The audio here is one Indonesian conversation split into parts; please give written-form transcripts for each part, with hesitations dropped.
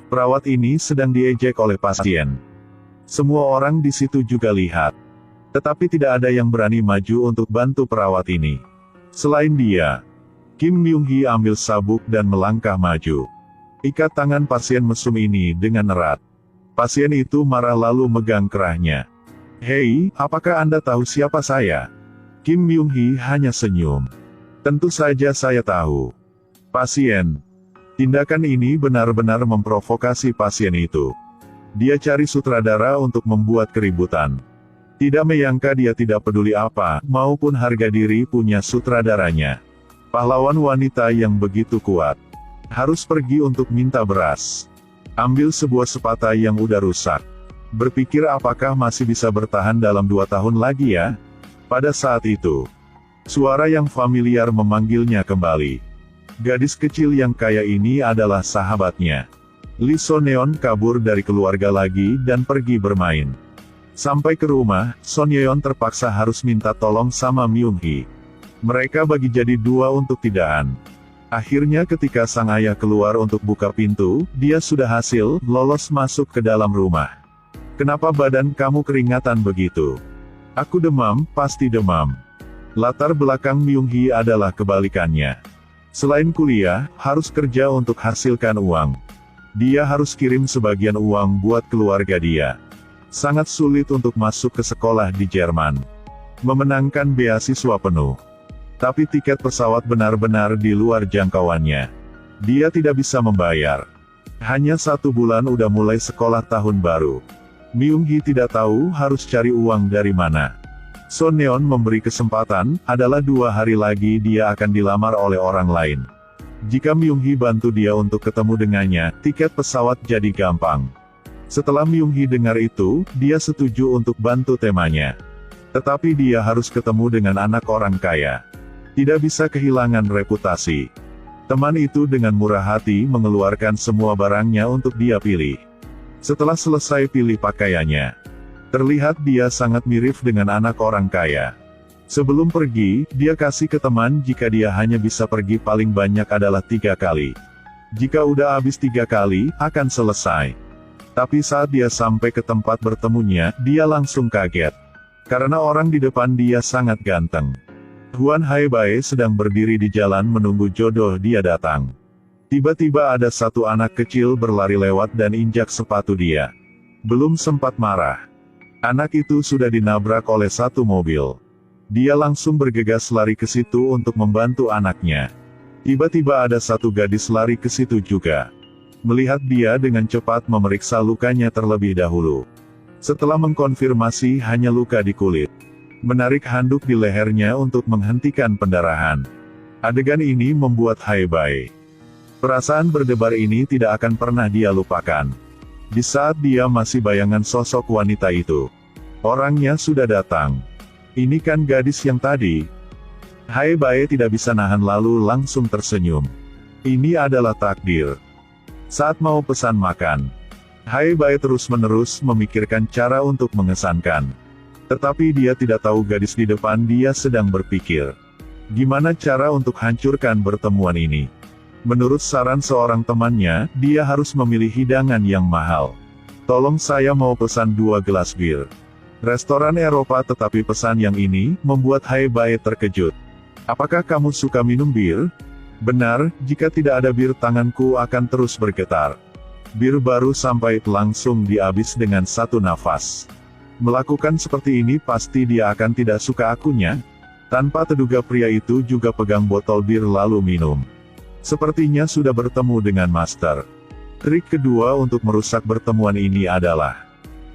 Perawat ini sedang diejek oleh pasien. Semua orang di situ juga lihat. Tetapi tidak ada yang berani maju untuk bantu perawat ini. Selain dia, Kim Myung-hee ambil sabuk dan melangkah maju. Ikat tangan pasien mesum ini dengan erat. Pasien itu marah lalu megang kerahnya. "Hei, apakah Anda tahu siapa saya?" Kim Myung-hee hanya senyum. "Tentu saja saya tahu." Pasien. Tindakan ini benar-benar memprovokasi pasien itu. Dia cari sutradara untuk membuat keributan. Tidak menyangka dia tidak peduli apa, maupun harga diri punya sutradaranya. Pahlawan wanita yang begitu kuat. Harus pergi untuk minta beras. Ambil sebuah sepatu yang udah rusak. Berpikir apakah masih bisa bertahan dalam 2 tahun lagi ya? Pada saat itu, suara yang familiar memanggilnya kembali. Gadis kecil yang kaya ini adalah sahabatnya. Lee Son-yeon kabur dari keluarga lagi dan pergi bermain. Sampai ke rumah, Son Yeon terpaksa harus minta tolong sama Myung-hee. Mereka bagi jadi 2 untuk tidakan. Akhirnya ketika sang ayah keluar untuk buka pintu, dia sudah hasil lolos masuk ke dalam rumah. "Kenapa badan kamu keringatan begitu?" "Aku demam, pasti demam." Latar belakang Myung-hee adalah kebalikannya. Selain kuliah, harus kerja untuk hasilkan uang. Dia harus kirim sebagian uang buat keluarga dia. Sangat sulit untuk masuk ke sekolah di Jerman. Memenangkan beasiswa penuh. Tapi tiket pesawat benar-benar di luar jangkauannya. Dia tidak bisa membayar. Hanya 1 bulan udah mulai sekolah tahun baru. Myung-hee tidak tahu harus cari uang dari mana. Son Yeon memberi kesempatan, adalah 2 hari lagi dia akan dilamar oleh orang lain. Jika Myung-hee bantu dia untuk ketemu dengannya, tiket pesawat jadi gampang. Setelah Myung-hee dengar itu, dia setuju untuk bantu temanya. Tetapi dia harus ketemu dengan anak orang kaya. Tidak bisa kehilangan reputasi. Teman itu dengan murah hati mengeluarkan semua barangnya untuk dia pilih. Setelah selesai pilih pakaiannya, terlihat dia sangat mirip dengan anak orang kaya. Sebelum pergi, dia kasih ke teman jika dia hanya bisa pergi paling banyak adalah 3 kali. Jika udah habis 3 kali, akan selesai. Tapi saat dia sampai ke tempat bertemunya, dia langsung kaget. Karena orang di depan dia sangat ganteng. Hwan Hae-bae sedang berdiri di jalan menunggu jodoh dia datang. Tiba-tiba ada 1 anak kecil berlari lewat dan injak sepatu dia. Belum sempat marah. Anak itu sudah dinabrak oleh 1 mobil. Dia langsung bergegas lari ke situ untuk membantu anaknya. Tiba-tiba ada 1 gadis lari ke situ juga. Melihat dia dengan cepat memeriksa lukanya terlebih dahulu. Setelah mengkonfirmasi hanya luka di kulit. Menarik handuk di lehernya untuk menghentikan pendarahan. Adegan ini membuat Hae-bae. Perasaan berdebar ini tidak akan pernah dia lupakan. Di saat dia masih bayangan sosok wanita itu. Orangnya sudah datang. Ini kan gadis yang tadi. Hae-bae tidak bisa nahan lalu langsung tersenyum. Ini adalah takdir. Saat mau pesan makan, Hae-bae terus-menerus memikirkan cara untuk mengesankan. Tetapi dia tidak tahu gadis di depan dia sedang berpikir. Gimana cara untuk hancurkan pertemuan ini? Menurut saran seorang temannya, dia harus memilih hidangan yang mahal. "Tolong saya mau pesan 2 gelas bir." Restoran Eropa tetapi pesan yang ini, membuat Hae-bae terkejut. "Apakah kamu suka minum bir?" "Benar, jika tidak ada bir tanganku akan terus bergetar." Bir baru sampai langsung dihabis dengan 1 nafas. Melakukan seperti ini pasti dia akan tidak suka akunya. Tanpa terduga pria itu juga pegang botol bir lalu minum. Sepertinya sudah bertemu dengan master. Trik kedua untuk merusak pertemuan ini adalah,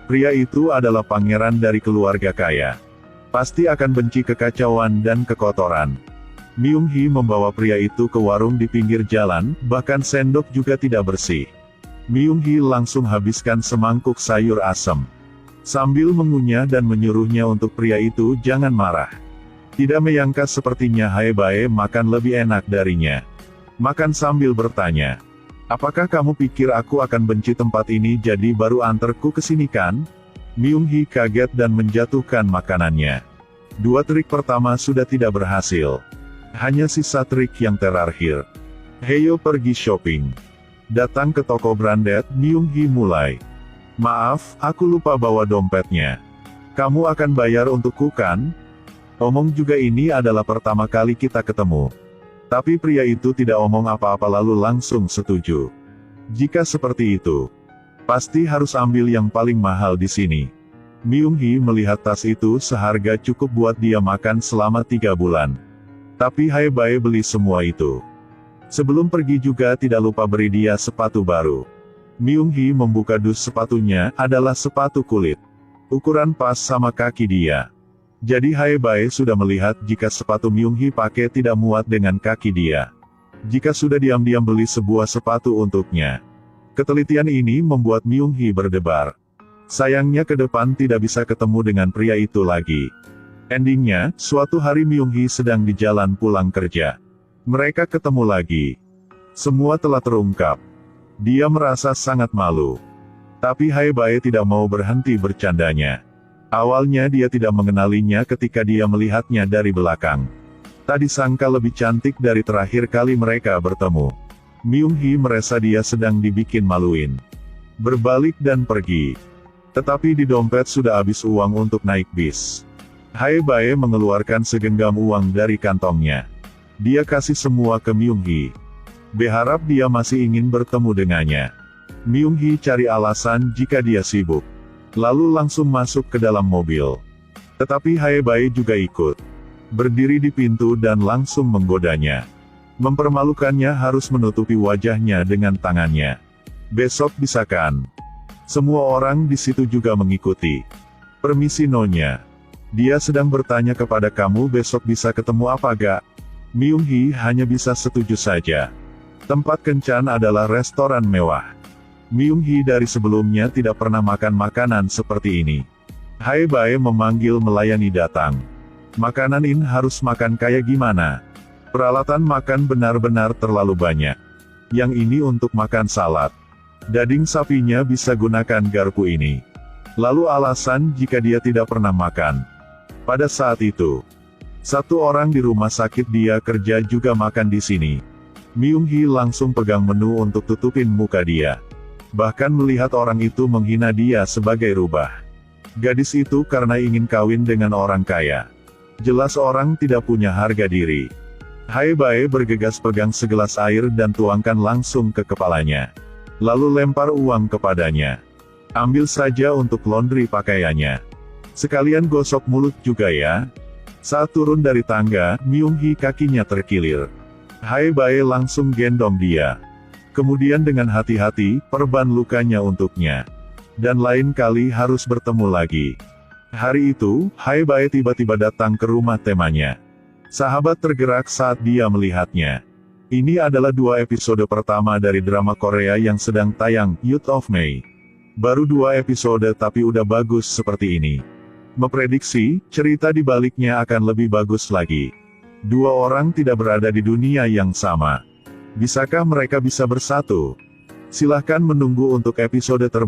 pria itu adalah pangeran dari keluarga kaya. Pasti akan benci kekacauan dan kekotoran. Myung-hee membawa pria itu ke warung di pinggir jalan, bahkan sendok juga tidak bersih. Myung-hee langsung habiskan semangkuk sayur asem. Sambil mengunyah dan menyuruhnya untuk pria itu jangan marah. Tidak menyangka sepertinya Hae-bae makan lebih enak darinya. Makan sambil bertanya, "Apakah kamu pikir aku akan benci tempat ini jadi baru antarku ke sini kan?" Myung-hee kaget dan menjatuhkan makanannya. 2 trik pertama sudah tidak berhasil. Hanya sisa trik yang terakhir. "Heyo pergi shopping." Datang ke toko branded, Myung-hee mulai. Maaf, aku lupa bawa dompetnya. Kamu akan bayar untukku kan? Omong juga ini adalah pertama kali kita ketemu. Tapi pria itu tidak omong apa-apa lalu langsung setuju. Jika seperti itu, pasti harus ambil yang paling mahal di sini. Myung-hee melihat tas itu seharga cukup buat dia makan selama 3 bulan. Tapi Hae-bae beli semua itu. Sebelum pergi juga tidak lupa beri dia sepatu baru. Myung-hee membuka dus sepatunya, adalah sepatu kulit. Ukuran pas sama kaki dia. Jadi Hae-bae sudah melihat jika sepatu Myung-hee pakai tidak muat dengan kaki dia. Jika sudah diam-diam beli sebuah sepatu untuknya. Ketelitian ini membuat Myung-hee berdebar. Sayangnya ke depan tidak bisa ketemu dengan pria itu lagi. Endingnya, suatu hari Myung-hee sedang di jalan pulang kerja. Mereka ketemu lagi. Semua telah terungkap. Dia merasa sangat malu. Tapi Hae-bae tidak mau berhenti bercandanya. Awalnya dia tidak mengenalinya ketika dia melihatnya dari belakang. Tak disangka lebih cantik dari terakhir kali mereka bertemu. Myung-hee merasa dia sedang dibikin maluin. Berbalik dan pergi. Tetapi di dompet sudah habis uang untuk naik bis. Hae-bae mengeluarkan segenggam uang dari kantongnya. Dia kasih semua ke Myung-hee. Berharap dia masih ingin bertemu dengannya. Myung-hee cari alasan jika dia sibuk. Lalu langsung masuk ke dalam mobil. Tetapi Hae-bae juga ikut. Berdiri di pintu dan langsung menggodanya. Mempermalukannya harus menutupi wajahnya dengan tangannya. Besok bisa kan? Semua orang di situ juga mengikuti. Permisi Nonya. Dia sedang bertanya kepada kamu besok bisa ketemu apa gak? Myung-hee hanya bisa setuju saja. Tempat kencan adalah restoran mewah. Myung-hee dari sebelumnya tidak pernah makan makanan seperti ini. Hae-bae memanggil melayani datang. Makanan ini harus makan kayak gimana? Peralatan makan benar-benar terlalu banyak. Yang ini untuk makan salad. Daging sapinya bisa gunakan garpu ini. Lalu alasan jika dia tidak pernah makan. Pada saat itu, satu orang di rumah sakit dia kerja juga makan di sini. Myung-hee langsung pegang menu untuk tutupin muka dia. Bahkan melihat orang itu menghina dia sebagai rubah. Gadis itu karena ingin kawin dengan orang kaya. Jelas orang tidak punya harga diri. Hae-bae bergegas pegang segelas air dan tuangkan langsung ke kepalanya. Lalu lempar uang kepadanya. Ambil saja untuk laundry pakaiannya. Sekalian gosok mulut juga ya. Saat turun dari tangga, Myung-hee kakinya terkilir. Hae-bae langsung gendong dia. Kemudian dengan hati-hati, perban lukanya untuknya. Dan lain kali harus bertemu lagi. Hari itu, Hae-bae tiba-tiba datang ke rumah temannya. Sahabat tergerak saat dia melihatnya. Ini adalah 2 episode pertama dari drama Korea yang sedang tayang, Youth of May. Baru 2 episode tapi udah bagus seperti ini. Memprediksi, cerita di baliknya akan lebih bagus lagi. 2 orang tidak berada di dunia yang sama. Bisakah mereka bisa bersatu? Silahkan menunggu untuk episode terbaru.